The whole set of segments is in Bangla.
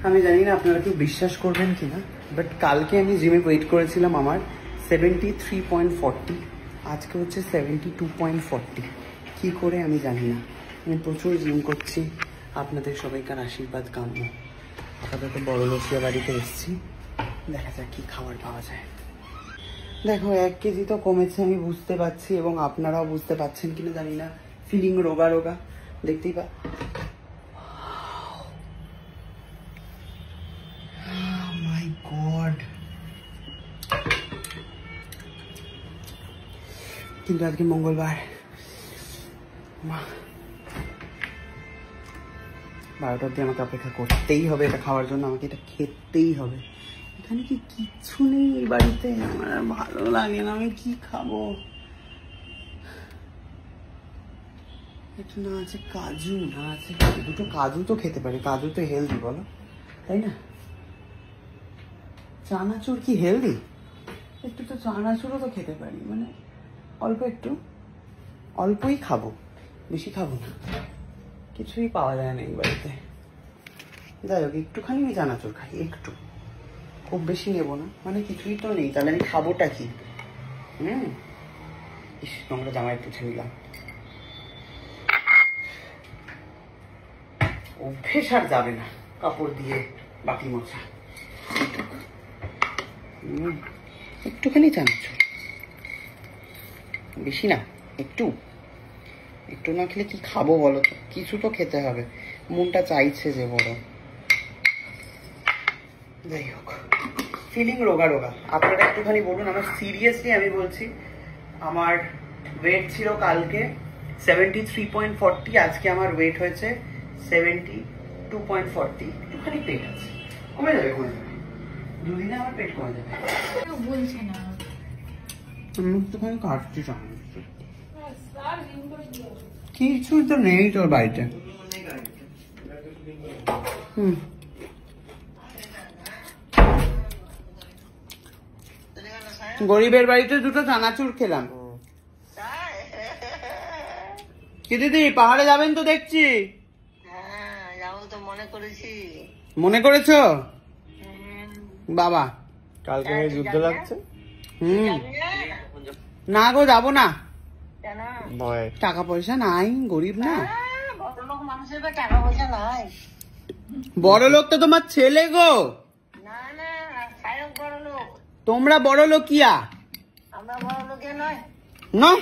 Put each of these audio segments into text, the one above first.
আমি জানি না আপনারা কেউ বিশ্বাস করবেন কিনা, বাট কালকে আমি জিমে ওয়েট করেছিলাম আমার 73.40, আজকে হচ্ছে 72.40। কি করে আমি জানি না। আমি প্রচুর জিম করছি, আপনাদের সবাইকার আশীর্বাদ কাম্য। আপাতত বড় লসিয়া বাড়িতে এসেছি, দেখা যাক কি খাবার পাওয়া যায়। দেখো 1 কেজি তো কমেছে আমি বুঝতে পারছি, এবং আপনারাও বুঝতে পারছেন কিনা জানি না। ফিলিং রোগা রোগা, দেখতেই মাই গড। কিন্তু আজকে মঙ্গলবার, 12টা অবধি আমাকে অপেক্ষা করতেই হবে এটা খাওয়ার জন্য, আমাকে এটা খেতেই হবে। এখানে কি কিচ্ছু নেই এই বাড়িতে, আমার আর ভালো লাগে না। আমি কি খাবো? এটা না আছে কাজু, না আছে দুটো কাজু তো খেতে পারি, কাজু তো হেলদি বলো, তাই না? চানাচুর কি হেলদি? একটু তো চানাচুরও তো খেতে পারি, মানে অল্প একটু, অল্পই খাবো, বেশি খাবো না। কিছুই পাওয়া যায় না এই বাড়িতে। যাই হোক, একটুখানি আমি চানাচুর খাই, একটু, খুব বেশি নেবো না, মানে কিছুই তো নেই, তাহলে আমি খাবোটা কি? ইস, নোংরা জামায় পুছে নিলাম। অভ্যেস আর যাবে না কাপড় দিয়ে বাটি মোছা। একটুখানি চানাচুর, বেশি না, একটু একটু না খেলে কি খাবো বলো তো? কিছু তো খেতে হবে, মনটা চাইছে যে বড়। যাই হোক, ফিলিং রোগা রোগা। আপনারা একটুখানি বলুন, আমার সিরিয়াসলি আমি বলছি, আমার ওয়েট ছিল কালকে 73.40, আজকে আমার ওয়েট হয়েছে 72.40। একটুখানি পেট আছে, কমে যাবে, কমে যাবে, দুদিনে আমার পেট কমে যাবে। বলছে না আমি একটুখানি কাটছি চামচ, কিছু তো নেই তোর বাড়িতে। গরিবের বাড়িতে দুটো চানাচুর খেলাম। কি দিদি, পাহাড়ে যাবেন তো দেখছি? মনে করেছো বাবা? কালকে যুদ্ধ লাগছে। না গো, যাবো না, টাকা পয়সা নাই, গরিব না। বড় লোক তো তোমার ছেলে গো, তোমরা বড় লোকিয়া, আমরা বড় লোকে নয়, নয়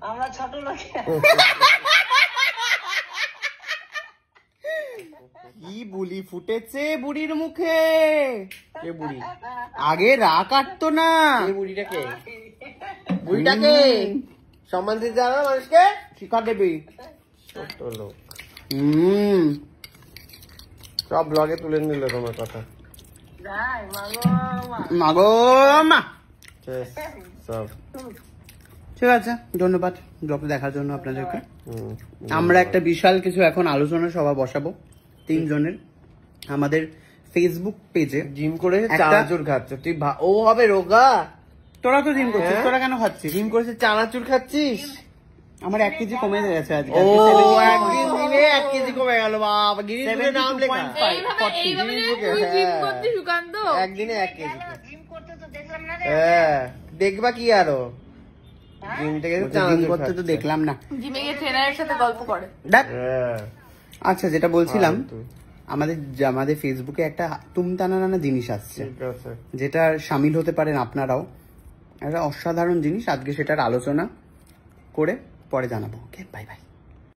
আমরা ছোট লোকিয়া। কি বুলি ফুটেছে বুড়ির মুখে। কে বুড়ি? আগে রা কাটতো না। বুড়িটাকে, বুড়িটাকে সম্মান দিতে জানো মানুষকে? শিক্ষা দেবী, ছোট লোক। সব ব্লগে তুলে নিল তোমার কথা। মাগো মা, সব ঠিক আছে, ধন্যবাদ ব্লগ দেখার জন্য আপনাদেরকে। আমরা একটা বিশাল কিছু এখন আলোচনা সভা বসাবো 3 জনের আমাদের ফেসবুক পেজে। জিম করে চানাচুর খাচ্ছে তুই, ও হবে রোগা? তোরা তো জিম করছিস, তোরা কেন খাচ্ছিস? জিম করেছে চানাচুর খাচ্ছিস? আমার 1 কেজি কমে গেছে আজকে। ও, একদিন দিনে 1 কেজি কমে গেল, বাবা গিরিশ বুকে নাম লেখা। একদিনে 1 কেজি, হ্যাঁ দেখবা কি আরো জিম থেকে জিম করতে তো দেখলাম না, জিমে গিয়ে ট্রেনারের সাথে গল্প করে। আচ্ছা, যেটা বলছিলাম, আমাদের ফেসবুকে একটা তুমতানা নানা জিনিস আসছে, যেটা সামিল হতে পারেন আপনারাও। একটা অসাধারণ জিনিস, আজকে সেটার আলোচনা করে পরে জানাবো। ওকে, বাই বাই।